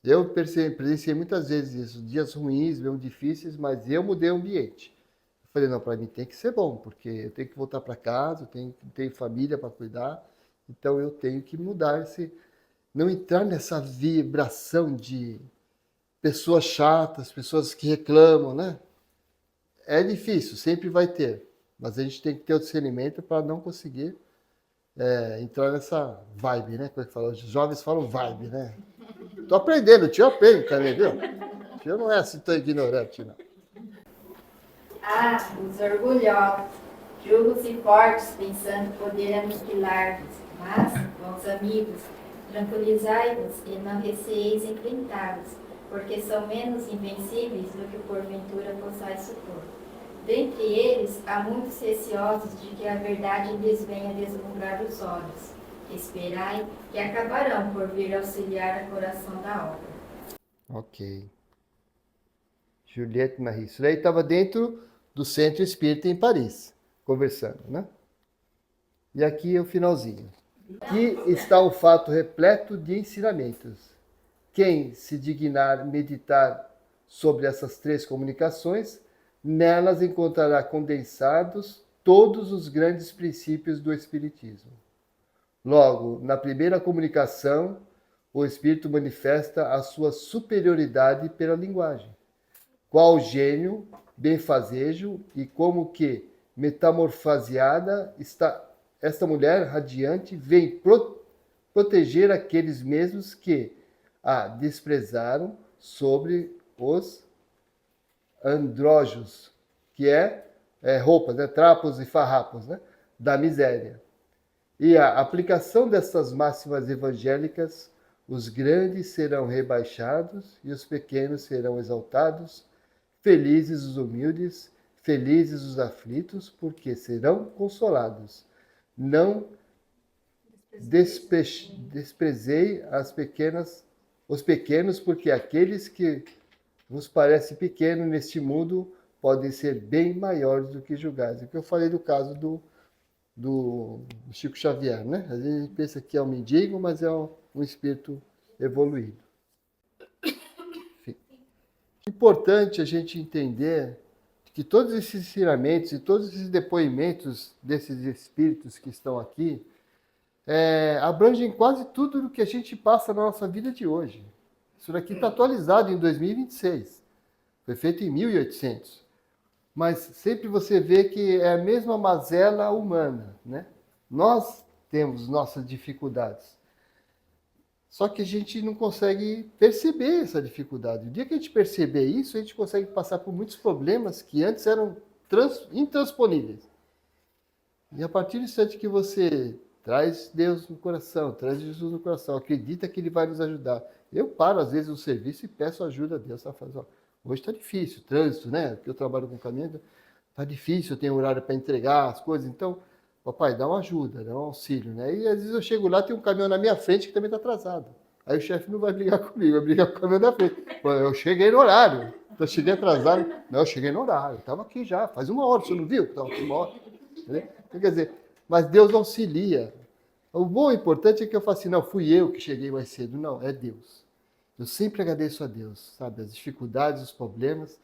Eu presenciei muitas vezes isso, dias ruins, mesmo difíceis, mas eu mudei o ambiente. Eu falei, não, para mim tem que ser bom, porque eu tenho que voltar para casa, eu tenho família para cuidar, então eu tenho que mudar não entrar nessa vibração de pessoas chatas, pessoas que reclamam, né? É difícil, sempre vai ter, mas a gente tem que ter o discernimento para não conseguir entrar nessa vibe, né? Como é que fala? Os jovens falam vibe, né? Tô aprendendo, o tio aprende também, viu? O tio não é assim tão ignorante, não. Ah, os orgulhosos, julgam-se fortes, pensando poder aniquilar-vos, mas, bons amigos, tranquilizai-vos e não receeis enfrentá-los, porque são menos invencíveis do que porventura possais supor. Dentre eles, há muitos receosos de que a verdade lhes venha deslumbrar os olhos. Esperai que acabarão por vir auxiliar a coração da obra. Ok. Juliette Marie. Isso daí estava dentro do Centro Espírita em Paris, conversando, né? E aqui é o finalzinho. Aqui está um fato repleto de ensinamentos. Quem se dignar meditar sobre essas três comunicações, nelas encontrará condensados todos os grandes princípios do Espiritismo. Logo, na primeira comunicação, o Espírito manifesta a sua superioridade pela linguagem. Qual gênio, benfazejo e como que metamorfoseada está esta mulher radiante vem proteger aqueles mesmos que a desprezaram sobre os andrógios, que roupas, né, trapos e farrapos, né, da miséria. E a aplicação dessas máximas evangélicas, os grandes serão rebaixados e os pequenos serão exaltados, felizes os humildes, felizes os aflitos, porque serão consolados. Não desprezei os pequenos, porque aqueles que vos parecem pequenos neste mundo podem ser bem maiores do que julgados. É o que eu falei do caso do Chico Xavier, né? Às vezes a gente pensa que é um mendigo, mas é um espírito evoluído. Enfim. Importante a gente entender que todos esses ensinamentos e todos esses depoimentos desses espíritos que estão aqui abrangem quase tudo o que a gente passa na nossa vida de hoje. Isso daqui está atualizado em 2026. Foi feito em 1800. Mas sempre você vê que é a mesma mazela humana, né? Nós temos nossas dificuldades. Só que a gente não consegue perceber essa dificuldade. O dia que a gente perceber isso, a gente consegue passar por muitos problemas que antes eram intransponíveis. E a partir do instante que você traz Deus no coração, traz Jesus no coração, acredita que Ele vai nos ajudar. Eu paro, às vezes, no serviço e peço ajuda a Deus. Ó, hoje está difícil, trânsito, né? Porque eu trabalho com caminhão, está difícil, eu tenho horário para entregar as coisas. Então, papai, dá uma ajuda, dá um auxílio, né? E às vezes eu chego lá, tem um caminhão na minha frente que também está atrasado. Aí o chefe não vai brigar comigo, vai brigar com o caminhão da frente. Pô, eu cheguei no horário, eu cheguei atrasado. Não, eu cheguei no horário, estava aqui já, faz uma hora, você não viu? Estava aqui uma hora. Entendeu? Então, quer dizer, mas Deus auxilia. O bom e importante é que eu falo assim, não, fui eu que cheguei mais cedo. Não, é Deus. Eu sempre agradeço a Deus, sabe? As dificuldades, os problemas,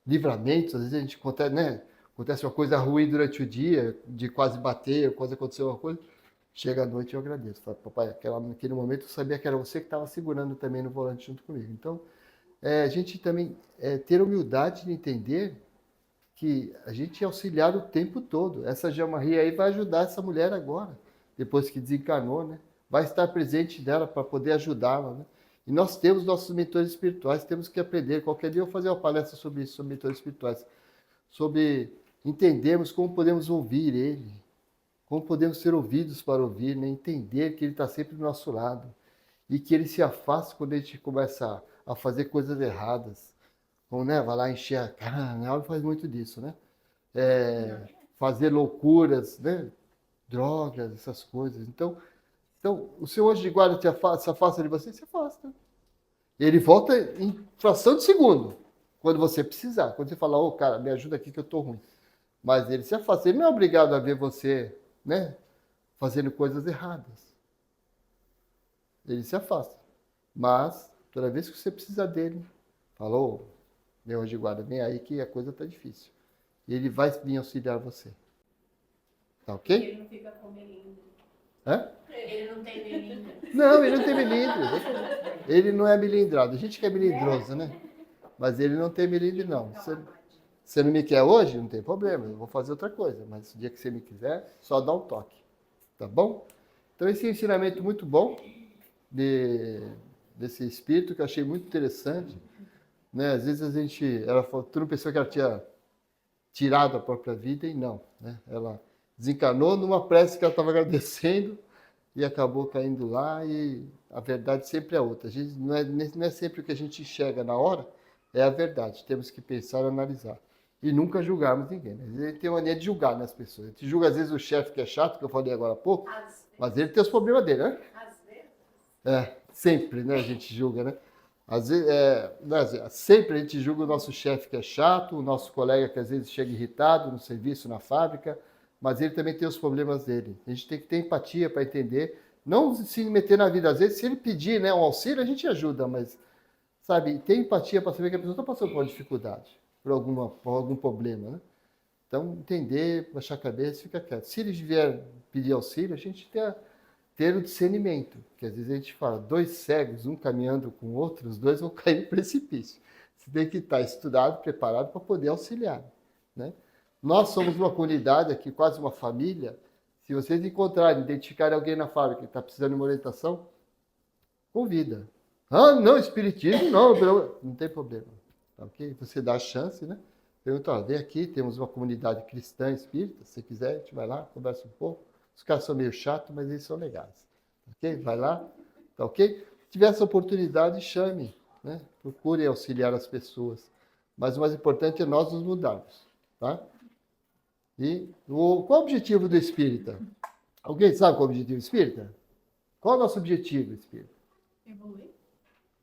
livramentos, às vezes a gente acontece, né? Acontece uma coisa ruim durante o dia, de quase bater, quase aconteceu uma coisa. Chega à noite e eu agradeço. Falo, papai, naquele momento eu sabia que era você que estava segurando também no volante junto comigo. Então, a gente também ter humildade de entender que a gente é auxiliado o tempo todo. Essa Jean-Marie aí vai ajudar essa mulher agora, depois que desencarnou, né? Vai estar presente dela para poder ajudá-la, né? E nós temos nossos mentores espirituais, temos que aprender. Qualquer dia eu vou fazer uma palestra sobre isso, sobre mentores espirituais, sobre entendermos como podemos ouvir ele, como podemos ser ouvidos para ouvir, né? Entender que ele está sempre do nosso lado e que ele se afasta quando a gente começa a fazer coisas erradas. Como, né? Vai lá encher a cara, a aula faz muito disso, né? Fazer loucuras, né? Drogas, essas coisas. Então, o seu anjo de guarda se afasta de você, se afasta. Ele volta em fração de segundo, quando você precisar. Quando você falar, ô cara, me ajuda aqui que eu tô ruim. Mas ele se afasta. Ele não é obrigado a ver você, né, fazendo coisas erradas. Ele se afasta. Mas, toda vez que você precisar dele, falou, meu anjo de guarda, vem aí que a coisa tá difícil. E ele vai vir auxiliar você. Tá ok? Ele não fica com melindre. Hã? Ele não tem melindre. Não, ele não tem melindre. Ele não é melindrado. A gente que é melindroso, né? Mas ele não tem melindre, não. Você não me quer hoje? Não tem problema. Eu vou fazer outra coisa. Mas o dia que você me quiser, só dá um toque. Tá bom? Então, esse ensinamento muito bom desse espírito, que eu achei muito interessante. Né? Às vezes a gente... Tu não pensou que ela tinha tirado a própria vida e não. Né? Ela desencarnou numa prece que ela estava agradecendo e acabou caindo lá, e a verdade sempre é outra. A gente, não é sempre o que a gente enxerga na hora, é a verdade. Temos que pensar e analisar. E nunca julgarmos ninguém. Né? Às vezes a gente tem mania de julgar nas pessoas. A gente julga às vezes o chefe que é chato, que eu falei agora há pouco, mas ele tem os problemas dele, né? Às vezes. Sempre, né? A gente julga, né? Às vezes, sempre a gente julga o nosso chefe que é chato, o nosso colega que às vezes chega irritado no serviço, na fábrica, mas ele também tem os problemas dele. A gente tem que ter empatia para entender, não se meter na vida. Às vezes, se ele pedir, né, um auxílio, a gente ajuda, mas, sabe, ter empatia para saber que a pessoa está passando por uma dificuldade, por algum problema, né? Então, entender, baixar a cabeça e ficar quieto. Se ele vier pedir auxílio, a gente ter o discernimento, que às vezes a gente fala, dois cegos, um caminhando com o outro, os dois vão cair no precipício. Você tem que estar estudado, preparado para poder auxiliar, né? Nós somos uma comunidade aqui, quase uma família. Se vocês encontrarem, identificarem alguém na fábrica que está precisando de uma orientação, convida. Ah, não, espiritismo não, não tem problema. Tá, ok? Você dá a chance, né? Pergunta, vem aqui, temos uma comunidade cristã espírita, se quiser, a gente vai lá, conversa um pouco. Os caras são meio chatos, mas eles são legais. Ok? Vai lá, tá ok? Se tiver essa oportunidade, chame, né? Procure auxiliar as pessoas. Mas o mais importante é nós nos mudarmos, tá? E qual é o objetivo do espírita? Alguém sabe qual é o objetivo do espírita? Qual é o nosso objetivo, espírita? Evoluir.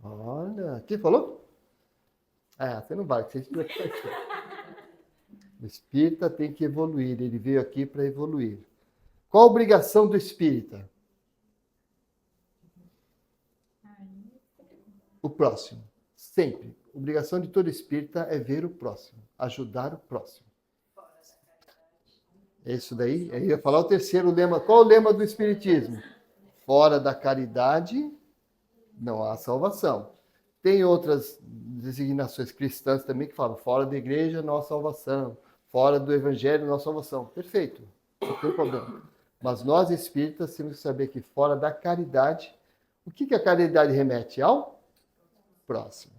Olha, quem falou? Você não vai, você explica. O espírita tem que evoluir, ele veio aqui para evoluir. Qual a obrigação do espírita? O próximo, sempre. A obrigação de todo espírita é ver o próximo, ajudar o próximo. É isso daí? Eu ia falar o terceiro lema. Qual o lema do espiritismo? Fora da caridade não há salvação. Tem outras designações cristãs também que falam fora da igreja, nossa salvação. Fora do evangelho, nossa salvação. Perfeito, não tem problema. Mas nós espíritas temos que saber que fora da caridade, o que a caridade remete? Ao próximo.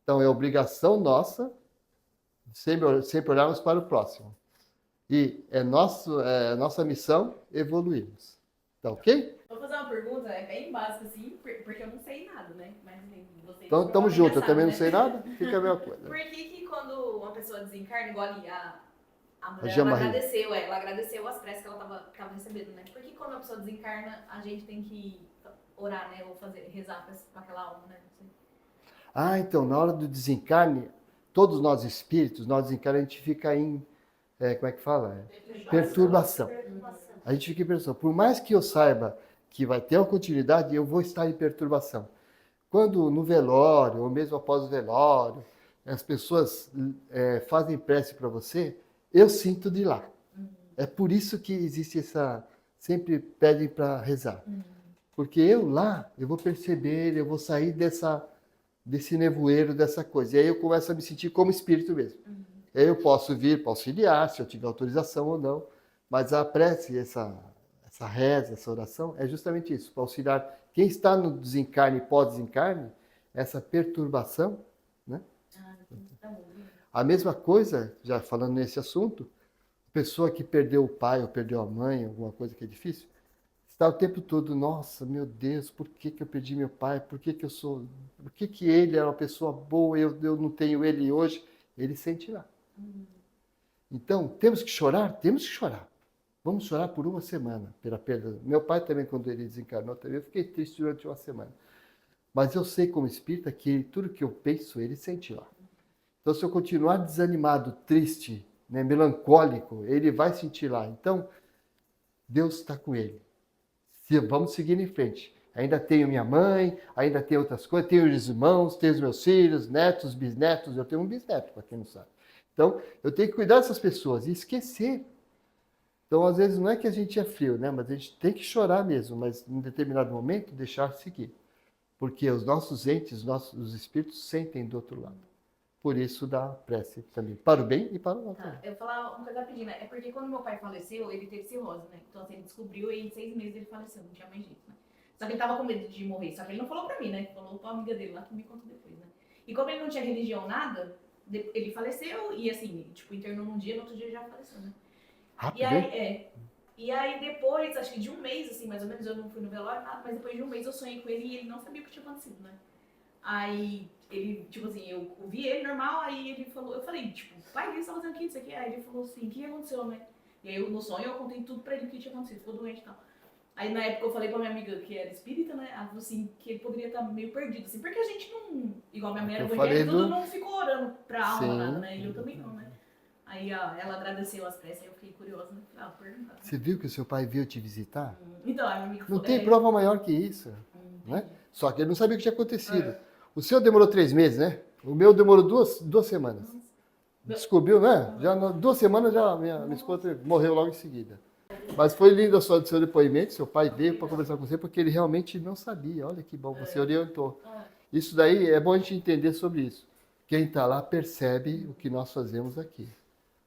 Então é obrigação nossa sempre olharmos para o próximo. E é nossa missão evoluirmos. Tá ok? Vou fazer uma pergunta, é bem básica, assim, porque eu não sei nada, né? Mas assim, vocês Então tamo junto, eu já também não sabem, sei né? nada, fica a mesma coisa. Por que quando uma pessoa desencarna, igual ali, a mulher, Jean ela Marie. ela agradeceu as preces que ela tava recebendo, né? Por que quando a pessoa desencarna, a gente tem que orar, né? Ou rezar pra aquela alma, né? Não sei. Ah, então, na hora do desencarne, todos nós espíritos, nós desencarnamos, a gente fica em, como é que fala? Perturbação. A gente fica em perturbação. Por mais que eu saiba que vai ter uma continuidade, eu vou estar em perturbação. Quando no velório, ou mesmo após o velório, as pessoas fazem prece para você, eu sinto de lá. É por isso que existe essa... Sempre pedem para rezar. Porque eu lá, eu vou perceber, eu vou sair desse nevoeiro, dessa coisa. E aí eu começo a me sentir como espírito mesmo. E aí eu posso vir para auxiliar, se eu tiver autorização ou não. Mas a prece, essa reza, essa oração, é justamente isso, para auxiliar quem está no desencarne e pós-desencarne, essa perturbação, né? A mesma coisa, já falando nesse assunto, pessoa que perdeu o pai ou perdeu a mãe, alguma coisa que é difícil, está o tempo todo, nossa, meu Deus, por que eu perdi meu pai? Por que ele era uma pessoa boa, eu não tenho ele hoje? Ele sente lá. Então, temos que chorar? Temos que chorar. Vamos chorar por uma semana pela perda. Meu pai também, quando ele desencarnou, também, eu fiquei triste durante uma semana. Mas eu sei como espírita que tudo que eu penso, ele sente lá. Então, se eu continuar desanimado, triste, né, melancólico, ele vai sentir lá. Então, Deus está com ele. Vamos seguir em frente. Ainda tenho minha mãe, ainda tenho outras coisas, tenho os irmãos, tenho os meus filhos, netos, bisnetos. Eu tenho um bisneto, para quem não sabe. Então, eu tenho que cuidar dessas pessoas e esquecer. Então, às vezes, não é que a gente é frio, né? Mas a gente tem que chorar mesmo, mas em determinado momento, deixar seguir. Porque os nossos entes, os espíritos sentem do outro lado. Por isso, dá prece também, para o bem e para o mal. Tá, eu vou falar uma coisa rapidinho, né? É porque quando meu pai faleceu, ele teve cirrose, né? Então, assim, ele descobriu e em 6 meses ele faleceu, não tinha mais jeito, né? Só que ele tava com medo de morrer, só que ele não falou pra mim, né? Falou pra amiga dele lá, que me contou depois, né? E como ele não tinha religião, nada, ele faleceu e, assim, tipo, internou num dia, no outro dia ele já faleceu, né? Rápido, E aí, hein? E aí depois, acho que de um mês, assim, mais ou menos, eu não fui no velório, nada, mas depois de um mês eu sonhei com ele e ele não sabia o que tinha acontecido, né? Aí ele, tipo assim, eu vi ele normal, aí ele falou, eu falei, tipo, pai, o que você tá fazendo aqui, isso aqui? Aí ele falou assim, o que aconteceu, né? E aí no sonho eu contei tudo pra ele o que tinha acontecido, ficou doente e tal. Aí na época eu falei pra minha amiga que era espírita, né? Ela falou assim, que ele poderia estar meio perdido, assim, porque a gente não, igual minha mãe era evangélica, tudo não ficou orando pra alma, nada, né? E eu também não, né? Aí ela agradeceu as preces, aí eu fiquei curiosa, né? Falei, perguntar. Você viu que o seu pai veio te visitar? Então, a minha amiga Não falou, tem prova maior que isso, né? Só que ele não sabia o que tinha acontecido. O seu demorou 3 meses, né? O meu demorou duas semanas. Descobriu, né? Já 2 semanas já minha esposa morreu logo em seguida. Mas foi lindo o seu depoimento, seu pai veio para conversar com você, porque ele realmente não sabia. Olha que bom, você orientou. Isso daí é bom a gente entender sobre isso. Quem está lá percebe o que nós fazemos aqui.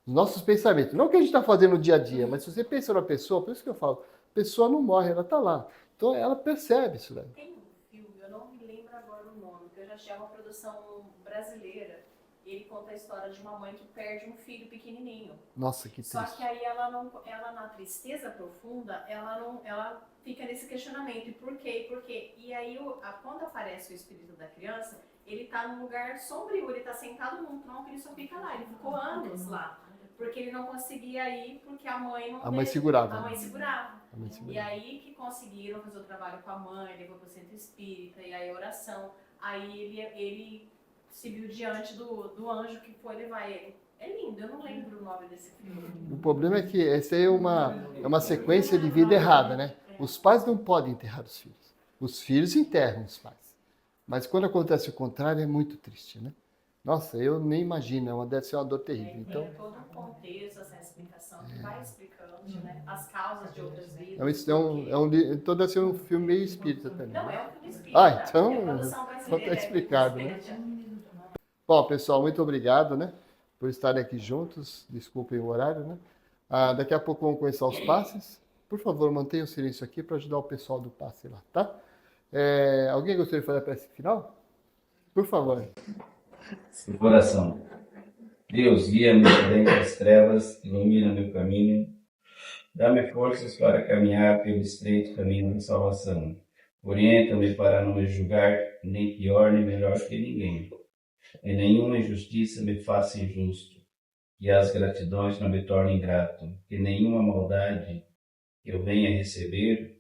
Os nossos pensamentos. Não o que a gente está fazendo no dia a dia, mas se você pensa numa pessoa, por isso que eu falo, a pessoa não morre, ela está lá. Então ela percebe isso daí. Tem um filme, eu não me lembro agora o nome, que eu já achei uma produção brasileira. Ele conta a história de uma mãe que perde um filho pequenininho. Nossa, que Só triste. que aí ela na tristeza profunda, ela fica nesse questionamento, e por quê, e por quê? E aí, quando aparece o espírito da criança, ele tá num lugar sombrio, ele tá sentado num tronco, ele só fica lá, ele ficou anos lá. Porque ele não conseguia ir, porque a mãe não A mãe segurava. A mãe segurava. A mãe E segurava. aí que conseguiram fazer o trabalho com a mãe, levou pro centro espírita, e aí a oração. Aí ele se viu diante do anjo que foi levar ele. É lindo, eu não lembro o nome desse filme. O problema é que essa aí é uma sequência de vida errada, né? Os pais não podem enterrar os filhos. Os filhos enterram os pais. Mas quando acontece o contrário, é muito triste, né? Nossa, eu nem imagino, deve ser uma dor terrível. Então, Tem todo um contexto, essa explicação que vai explicando, né? As causas de outras vidas. então deve ser um filme meio espírita também. Não, né? é um filme espírita. Ah, então- É produção brasileira. Só está explicado, né? Bom, pessoal, muito obrigado, né, por estarem aqui juntos. Desculpem o horário, né? Daqui a pouco vamos começar os passes. Por favor, mantenha o silêncio aqui para ajudar o pessoal do passe lá, tá? Alguém gostaria de fazer a prece final? Por favor. Do coração. Deus, guia-me por entre as trevas, ilumina meu caminho, dá-me forças para caminhar pelo estreito caminho da salvação. Orienta-me para não me julgar nem pior nem melhor que ninguém. E nenhuma injustiça me faça injusto, que as gratidões não me tornem ingrato, que nenhuma maldade que eu venha receber,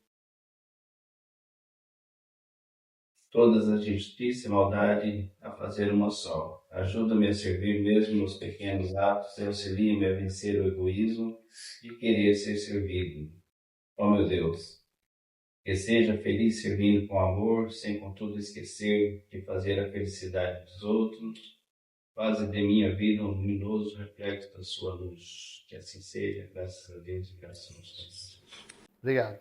todas as injustiças e maldade a fazer uma só. Ajuda-me a servir mesmo nos pequenos atos e auxilia-me a vencer o egoísmo de querer ser servido. Ó meu Deus, que seja feliz servindo com amor, sem contudo esquecer de fazer a felicidade dos outros. Faze de minha vida um luminoso reflexo da sua luz. Que assim seja, graças a Deus e graças a vocês. Obrigado.